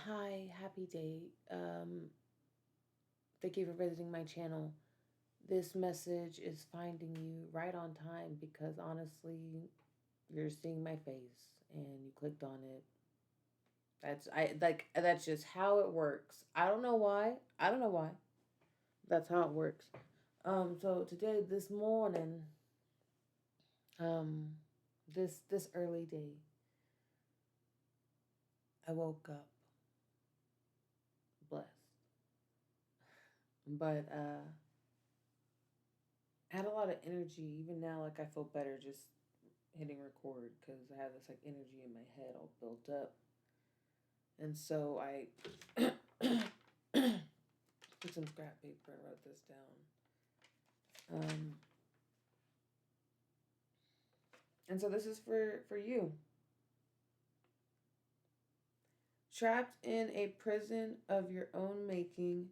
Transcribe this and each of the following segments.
Hi, happy day. Thank you for visiting my channel. This message is finding you right on time because honestly, you're seeing my face and you clicked on it. That's just how it works. I don't know why. I don't know why. That's how it works. So today, this morning, um, this early day, I woke up blessed, but I had a lot of energy. Even now, like I feel better just hitting record because I have this like energy in my head all built up. And so I put some scrap paper and wrote this down. And so this is for you. Trapped in a prison of your own making,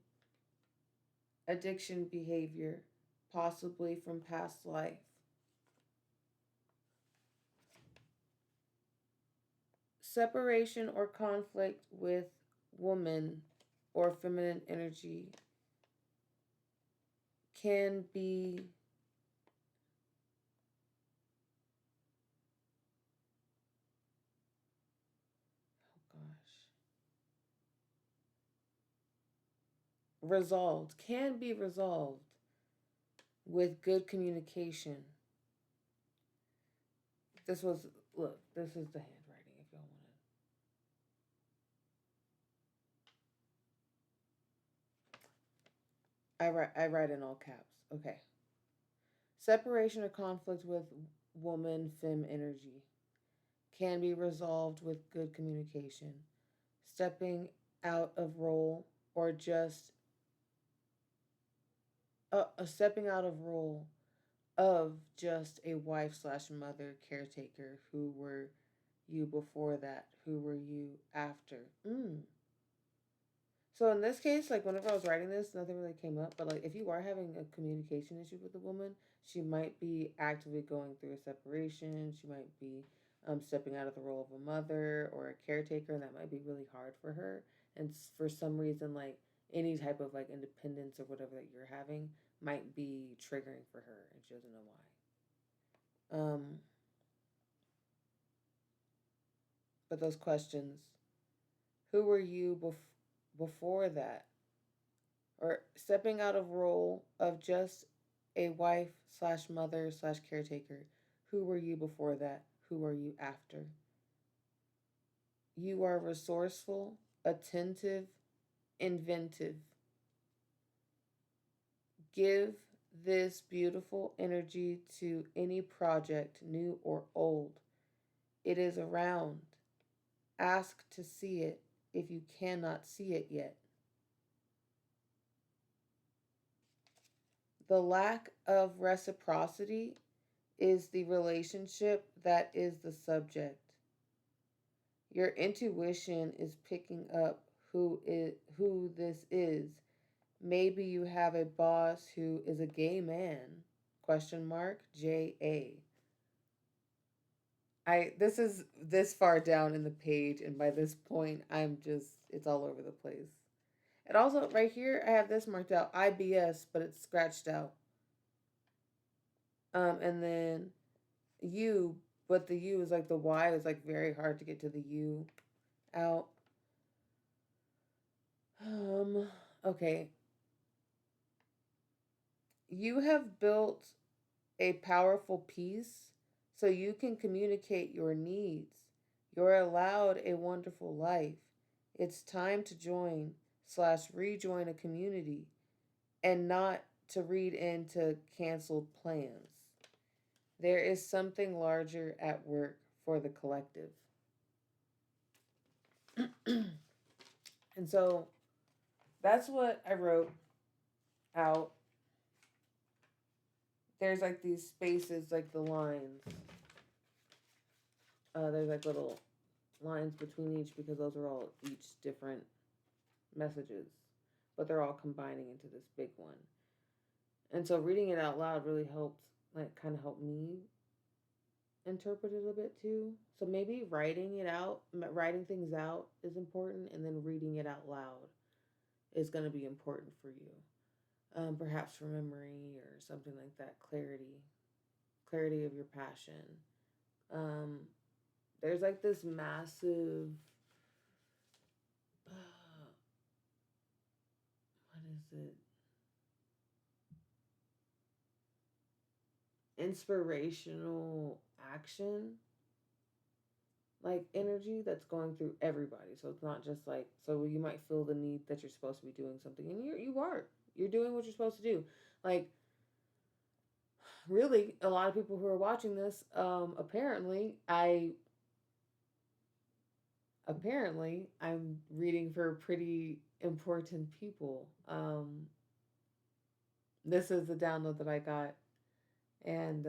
addiction behavior, possibly from past life. Separation or conflict with woman or feminine energy can be gosh resolved, can be resolved with good communication. This was, look, this is the handwriting if y'all want to. I write in all caps. Okay. Separation or conflict with woman fem energy can be resolved with good communication. Stepping out of role or just stepping out of role of just a wife slash mother caretaker. Who were you before that? Who were you after? So in this case, like whenever I was writing this, nothing really came up. But like if you are having a communication issue with a woman, she might be actively going through a separation. She might be stepping out of the role of a mother or a caretaker, and that might be really hard for her. And for some reason, like any type of like independence or whatever that you're having might be triggering for her, and she doesn't know why. But those questions: who were you before that? Or stepping out of role of just a wife slash mother slash caretaker. Who were you before that? Who are you after? You are resourceful, attentive, inventive. Give this beautiful energy to any project, new or old. It is around. Ask to see it if you cannot see it yet. The lack of reciprocity is the relationship that is the subject. Your intuition is picking up who this is. Maybe you have a boss who is a gay man. Question mark JA. I this is this far down in the page, and by this point I'm just it's all over the place. And also right here I have this marked out IBS, but it's scratched out. And then U, but the U is like the Y is like very hard to get to the U out. Um, okay. You have built a powerful piece so you can communicate your needs. You're allowed a wonderful life. It's time to join slash rejoin a community and not to read into canceled plans. There is something larger at work for the collective. And so that's what I wrote out. There's like these spaces, like the lines. There's like little lines between each because those are all each different messages, but they're all combining into this big one. And so reading it out loud really helped, like, kind of helped me interpret it a bit too. So maybe writing things out is important, and then reading it out loud is going to be important for you. Perhaps for memory or something like that. Clarity of your passion. Um, there's like this massive, what is it? Inspirational action like energy that's going through everybody. So it's not just like, so you might feel the need that you're supposed to be doing something, and you're doing what you're supposed to do. Like really, a lot of people who are watching this, apparently I'm reading for pretty important people. This is the download that I got, and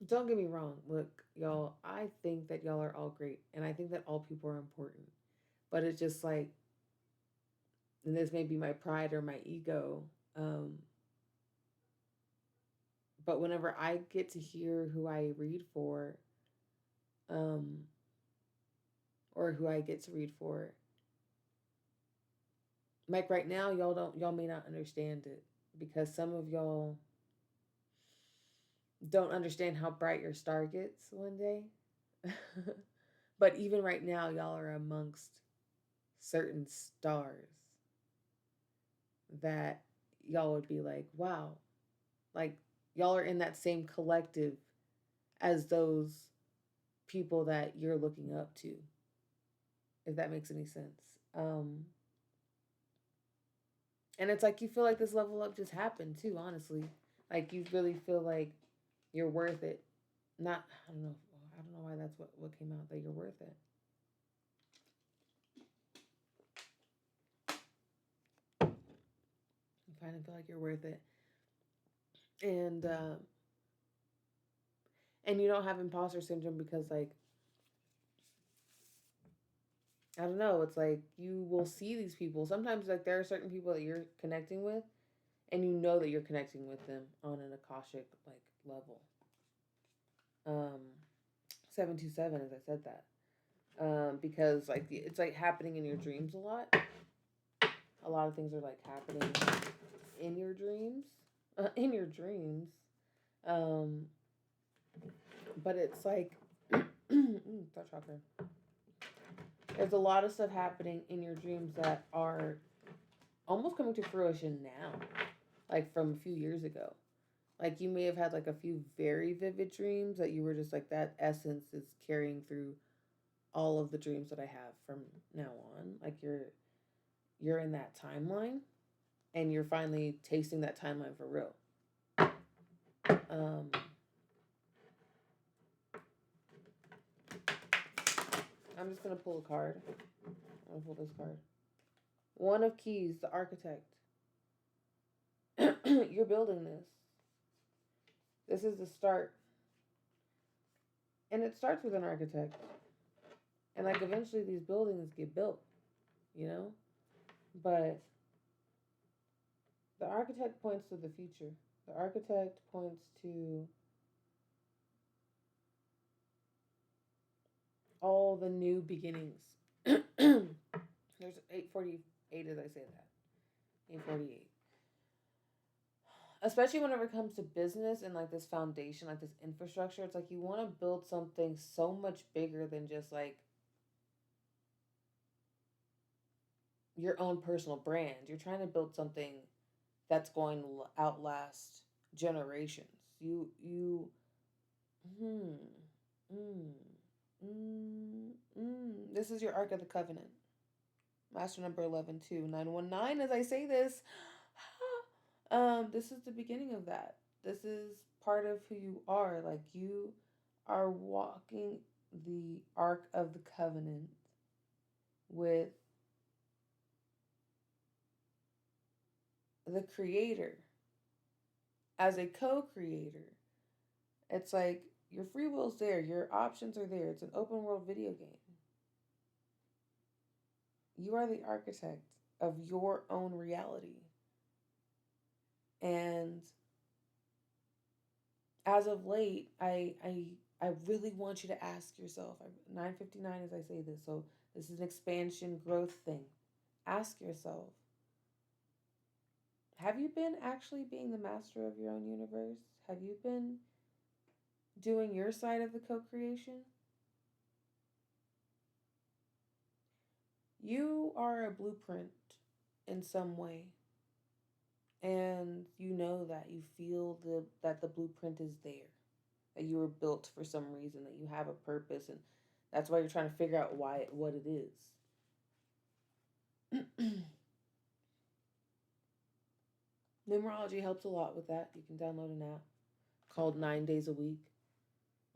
don't get me wrong. Look, y'all, I think that y'all are all great, and I think that all people are important. But it's just like, and this may be my pride or my ego, um, but whenever I get to hear who I read for, um, or who I get to read for, like right now, y'all may not understand it because some of y'all don't understand how bright your star gets one day. But even right now, y'all are amongst certain stars that y'all would be like, wow, like y'all are in that same collective as those people that you're looking up to, if that makes any sense. Um, and it's like you feel like this level up just happened too, honestly. Like you really feel like you're worth it. Not, I don't know. I don't know why that's what came out, that you're worth it. You finally feel like you're worth it. And and you don't have imposter syndrome because like I don't know, it's like you will see these people. Sometimes like there are certain people that you're connecting with and you know that you're connecting with them on an akashic like level. Um 727 as I said that. Because like it's like happening in your dreams a lot. A lot of things are like happening in your dreams. In your dreams. Um but it's like touch chakra. There's a lot of stuff happening in your dreams that are almost coming to fruition now, like from a few years ago. Like you may have had like a few very vivid dreams that you were just like that essence is carrying through all of the dreams that I have from now on. Like you're in that timeline and you're finally tasting that timeline for real. Um I'm just gonna pull a card. I'm gonna pull this card. One of Keys, the architect. You're building this. This is the start. And it starts with an architect. And like eventually these buildings get built, you know? But the architect points to the future. The architect points to all the new beginnings. There's 848 as I say that. 848. Especially whenever it comes to business and like this foundation, like this infrastructure, it's like you want to build something so much bigger than just like your own personal brand. You're trying to build something that's going to outlast generations. Hmm, mm, This is your Ark of the Covenant. Master number 11 2 919. As I say this, this is the beginning of that. This is part of who you are. Like you are walking the Ark of the Covenant with the Creator as a co-creator. It's like your free will's there, your options are there. It's an open world video game. You are the architect of your own reality. And as of late, I really want you to ask yourself. 9:59 as I say this, so this is an expansion growth thing. Ask yourself, have you been actually being the master of your own universe? Have you been doing your side of the co-creation? You are a blueprint in some way, and you know that you feel that the blueprint is there, that you were built for some reason, that you have a purpose, and that's why you're trying to figure out why what it is. Numerology helps a lot with that. You can download an app called 9 Days a Week,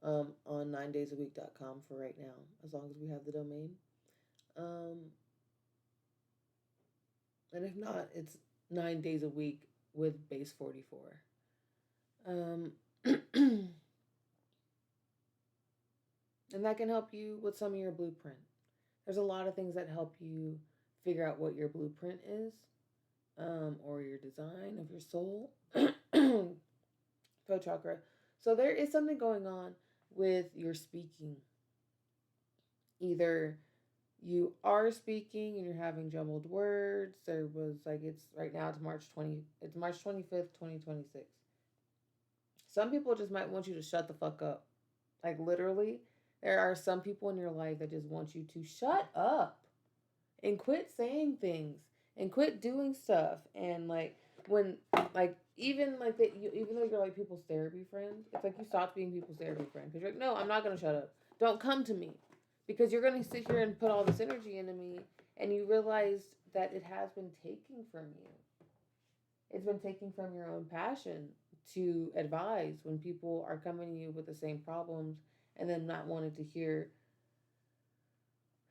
on 9days-a-week.com for right now, as long as we have the domain. Um, and if not, it's 9 days a week with base 44. Um, and that can help you with some of your blueprint. There's a lot of things that help you figure out what your blueprint is, or your design of your soul. Throat chakra. So there is something going on with your speaking. Either you are speaking and you're having jumbled words. There was like it's right now it's March 25th, 2026. Some people just might want you to shut the fuck up. Like literally, there are some people in your life that just want you to shut up and quit saying things and quit doing stuff. And like when like even like that you, even though you're like people's therapy friend, it's like you stopped being people's therapy friend because you're like, no, I'm not gonna shut up. Don't come to me because you're gonna sit here and put all this energy into me, and you realize that it has been taken from you. It's been taken from your own passion to advise when people are coming to you with the same problems and then not wanting to hear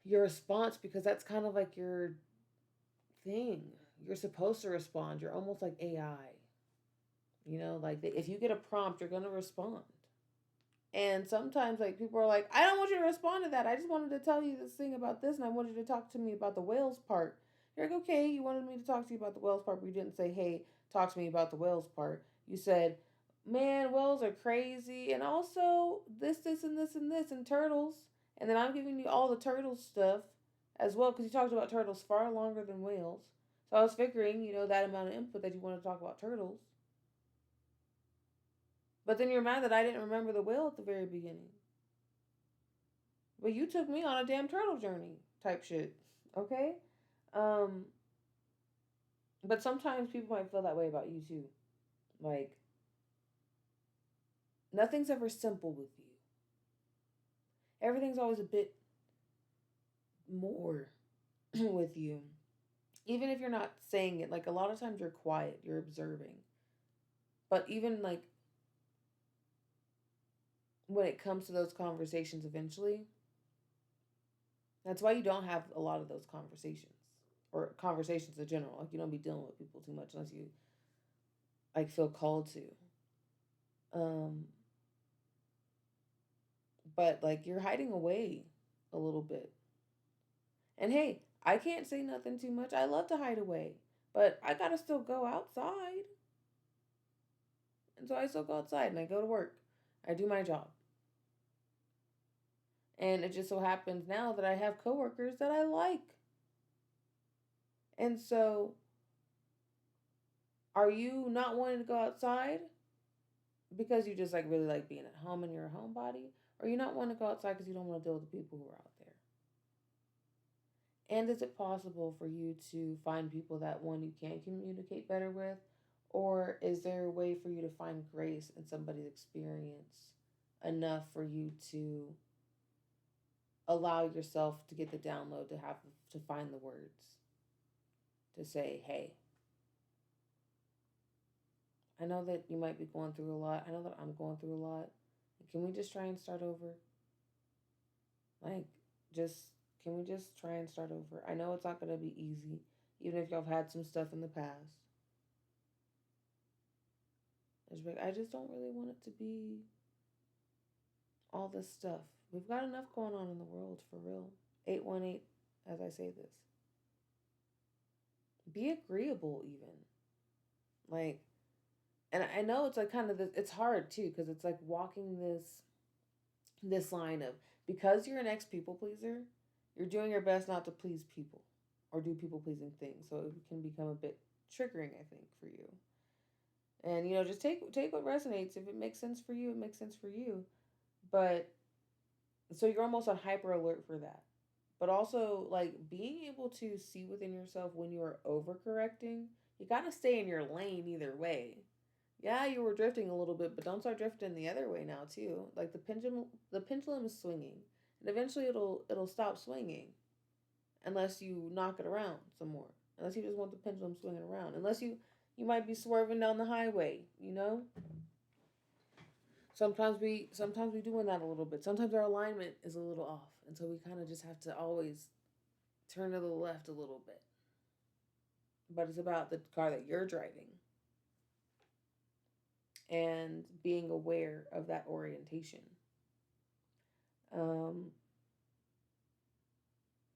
your response because that's kind of like your thing. You're supposed to respond. You're almost like AI. You know, like if you get a prompt, you're gonna respond. And sometimes, like people are like, "I don't want you to respond to that. I just wanted to tell you this thing about this, and I wanted you to talk to me about the whales part." You're like, "Okay, you wanted me to talk to you about the whales part, but you didn't say, hey, talk to me about the whales part.' You said, man, whales are crazy, and also this, and this, and this, and turtles." And then I'm giving you all the turtle stuff as well because you talked about turtles far longer than whales. So I was figuring, that amount of input that you want to talk about turtles. But then you're mad that I didn't remember the whale at the very beginning. But you took me on a damn turtle journey type shit. Okay? Um, but sometimes people might feel that way about you too. Like, nothing's ever simple with you. Everything's always a bit more with you. Even if you're not saying it, like a lot of times you're quiet, you're observing. But even like when it comes to those conversations eventually, that's why you don't have a lot of those conversations or conversations in general. Like you don't be dealing with people too much unless you like feel called to. Um, but like you're hiding away a little bit. And hey, I can't say nothing too much. I love to hide away, but I gotta still go outside. And so I still go outside and I go to work. I do my job. And it just so happens now that I have coworkers that I like. And so, are you not wanting to go outside because you just like really like being at home and you're a homebody? Or you not want to go outside because you don't want to deal with the people who are out there? And is it possible for you to find people that one you can communicate better with? Or is there a way for you to find grace in somebody's experience enough for you to allow yourself to get the download to have to find the words to say, hey, I know that you might be going through a lot. I know that I'm going through a lot. Can we just try and start over? Like, just, can we just try and start over? I know it's not going to be easy, even if y'all have had some stuff in the past. I just don't really want it to be all this stuff. We've got enough going on in the world, for real. 818, as I say this. Be agreeable, even. Like, And I know it's like kind of this, it's hard too because it's like walking this line of, because you're an ex people pleaser, you're doing your best not to please people or do people pleasing things. So it can become a bit triggering, I think, for you. And just take what resonates. If it makes sense for you, it makes sense for you. But so you're almost on hyper alert for that. But also like being able to see within yourself when you are overcorrecting, you gotta stay in your lane either way. Yeah, you were drifting a little bit, but don't start drifting the other way now too. Like the pendulum is swinging, and eventually it'll stop swinging unless you knock it around some more. Unless you just want the pendulum swinging around. Unless you might be swerving down the highway, you know? Sometimes we doing that a little bit. Sometimes our alignment is a little off, and so we kind of just have to always turn to the left a little bit. But it's about the car that you're driving and being aware of that orientation. Um,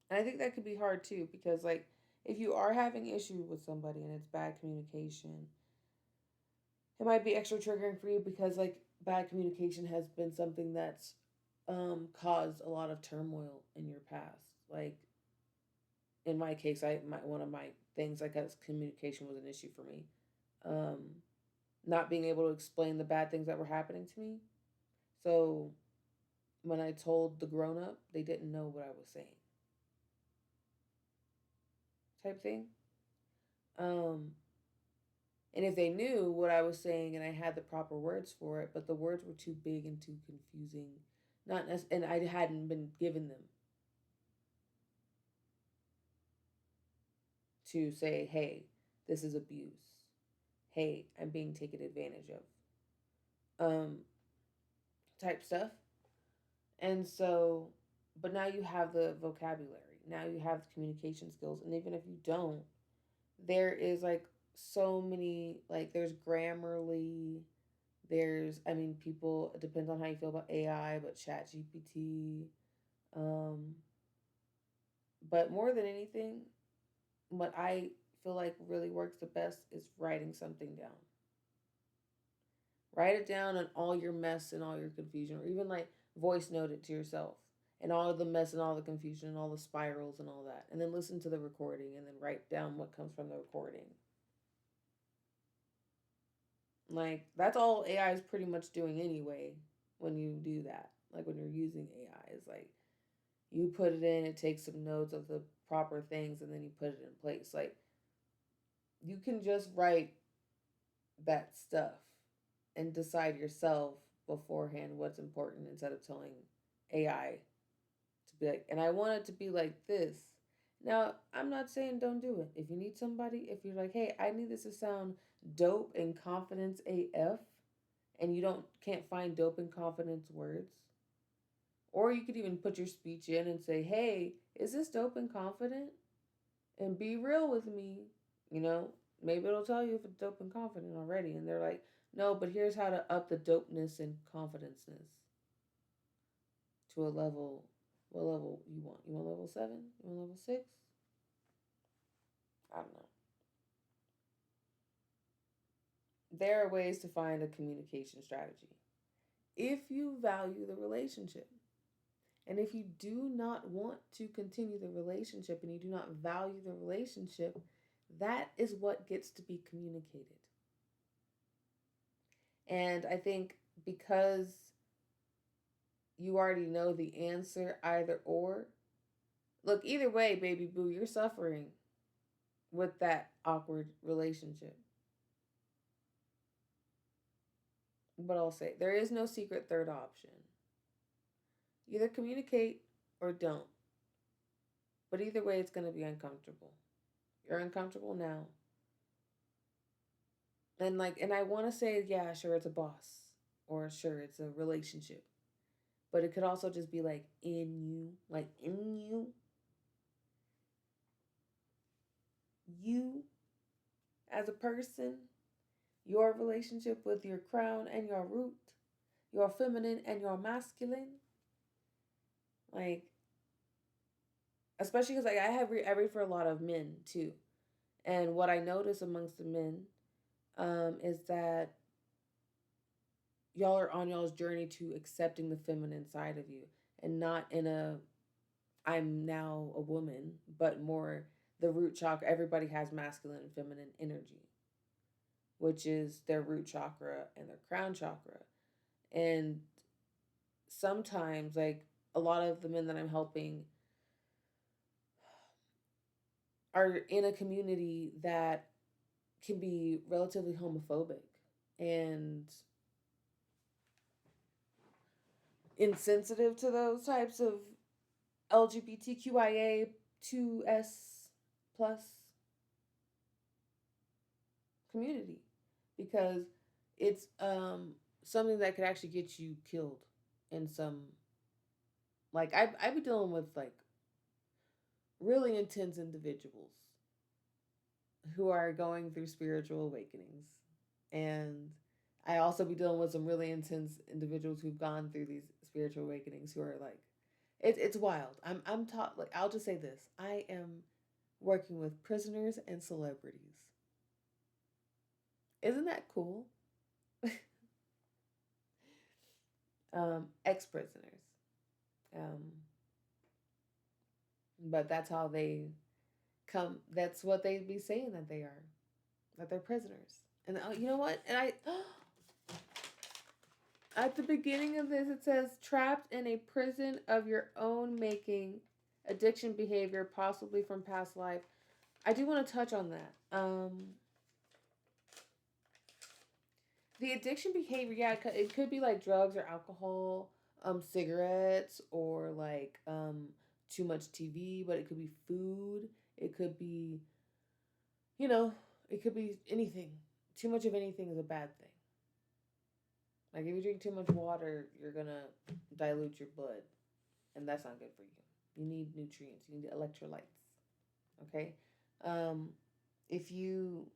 and I think that could be hard too because like if you are having issues with somebody and it's bad communication, it might be extra triggering for you because like bad communication has been something that's caused a lot of turmoil in your past. Like in my case, one of my things like as communication was an issue for me. Um, Not being able to explain the bad things that were happening to me. So when I told the grown up, they didn't know what I was saying, type thing. Um, and if they knew what I was saying and I had the proper words for it, but the words were too big and too confusing, and I hadn't been given them to say, "Hey, this is abuse. Hey, I'm being taken advantage of." Type stuff. And so, but now you have the vocabulary. Now you have the communication skills, and even if you don't, there is like so many like there's Grammarly, there's I mean people it depends on how you feel about AI, but Chat GPT, um, but more than anything, what I feel like really works the best is writing something down. Write it down and all your mess and all your confusion, or even like voice note it to yourself and all of the mess and all the confusion and all the spirals and all that. And then listen to the recording and then write down what comes from the recording. Like that's all AI is pretty much doing anyway when you do that. Like when you're using AI, is like you put it in, it takes some notes of the proper things, and then you put it in place. Like you can just write that stuff and decide yourself beforehand what's important instead of telling AI to be like, and I want it to be like this. Now, I'm not saying don't do it. If you need somebody, if you're like, hey, I need this to sound dope and confidence AF, and you can't find dope and confidence words, or you could even put your speech in and say, hey, is this dope and confident? And be real with me. You know, maybe it'll tell you if it's dope and confident already. And they're like, no, but here's how to up the dopeness and confidenceness to a level. What level you want? You want level 7? You want level 6? I don't know. There are ways to find a communication strategy. If you value the relationship, and if you do not want to continue the relationship and you do not value the relationship, that is what gets to be communicated. And I think because you already know the answer, either or, look, either way, baby boo, you're suffering with that awkward relationship. But I'll say there is no secret third option. Either communicate or don't. But either way, it's going to be uncomfortable. You're uncomfortable now. And I want to say, yeah, sure, it's a boss. Or sure, it's a relationship. But it could also just be like in you. Like in you. You as a person. Your relationship with your crown and your root. Your feminine and your masculine. Like, especially because like I read for a lot of men too. And what I notice amongst the men is that y'all are on y'all's journey to accepting the feminine side of you, and not in a I'm now a woman, but more the root chakra. Everybody has masculine and feminine energy, which is their root chakra and their crown chakra. And sometimes, like, a lot of the men that I'm helping are in a community that can be relatively homophobic and insensitive to those types of LGBTQIA2S plus community, because it's something that could actually get you killed in some, like, I be dealing with like really intense individuals who are going through spiritual awakenings, and I also be dealing with some really intense individuals who've gone through these spiritual awakenings who are like, it's wild. I'm taught, like, I'll just say this: I am working with prisoners and celebrities. Isn't that cool? Ex prisoners. Um, but that's how they come. That's what they be saying that they are, that they're prisoners. And you know what? And I at the beginning of this, it says trapped in a prison of your own making, addiction behavior, possibly from past life. I do want to touch on that. The addiction behavior, yeah, it could be like drugs or alcohol, cigarettes, or like too much TV, but it could be food. It could be, you know, it could be anything. Too much of anything is a bad thing. Like if you drink too much water, you're gonna dilute your blood, and that's not good for you. You need nutrients. You need electrolytes. Okay, um, if you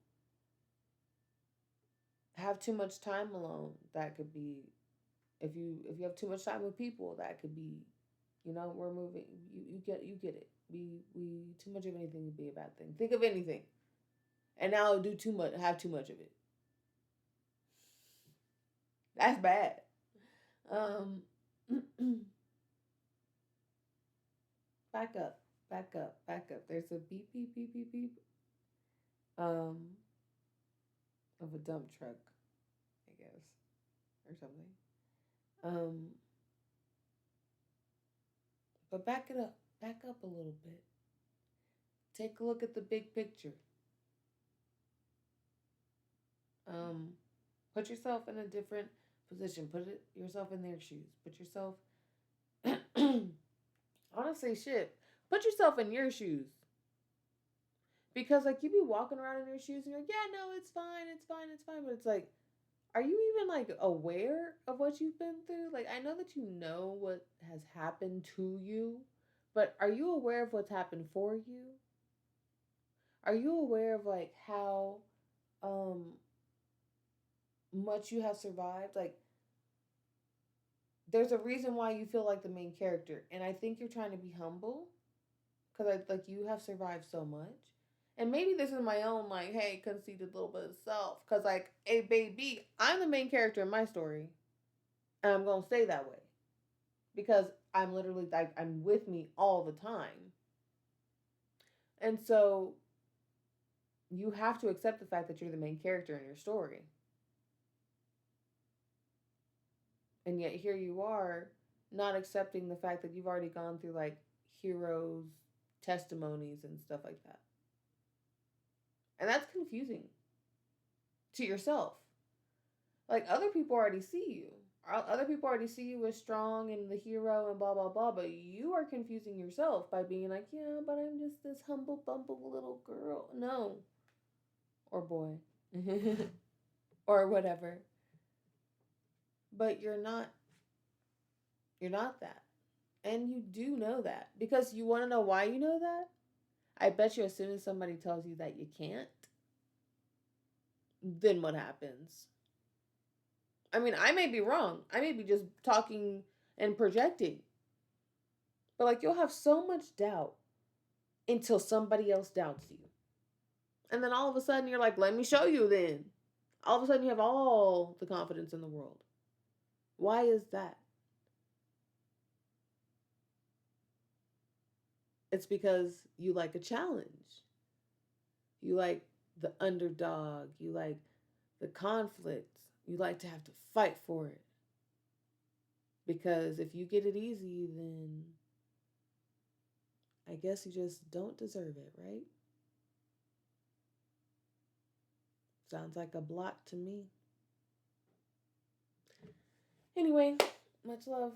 have too much time alone, that could be. If you have too much time with people, that could be. We're moving. You get it. We too much of anything would be a bad thing. Think of anything, and now do too much. Have too much of it. That's bad. Um, back up, back up, back up. There's a beep, beep, beep, beep, beep. Um, of a dump truck, I guess, or something. Um, but back it up, back up a little bit. Take a look at the big picture. Um, put yourself in a different position. Yourself in their shoes. Put yourself. Honestly, shit. Put yourself in your shoes. Because like you be walking around in your shoes and you're like, yeah, no, it's fine, it's fine, it's fine. But it's like, are you even like aware of what you've been through? Like I know that you know what has happened to you, but are you aware of what's happened for you? Are you aware of like how um much you have survived? Like there's a reason why you feel like the main character, and I think you're trying to be humble because like you have survived so much. And maybe this is my own like, hey, conceited little bit of self, because like, hey, baby, I'm the main character in my story, and I'm gonna stay that way because I'm literally like I'm with me all the time, and so you have to accept the fact that you're the main character in your story, and yet here you are, not accepting the fact that you've already gone through like heroes testimonies and stuff like that, and that's confusing to yourself. Like other people already see you. Other people already see you as strong and the hero and blah blah blah, but you are confusing yourself by being like, yeah, but I'm just this humble bumble little girl. No. Or boy. or whatever. But you're not that. And you do know that. Because you want to know why you know that? I bet you as soon as somebody tells you that you can't, then what happens? I mean, I may be wrong. I may be just talking and projecting. But like you'll have so much doubt until somebody else doubts you. And then all of a sudden you're like, let me show you then. All of a sudden you have all the confidence in the world. Why is that? It's because you like a challenge. You like the underdog. You like the conflict. You like to have to fight for it. Because if you get it easy, then I guess you just don't deserve it, right? Sounds like a block to me. Anyway, much love.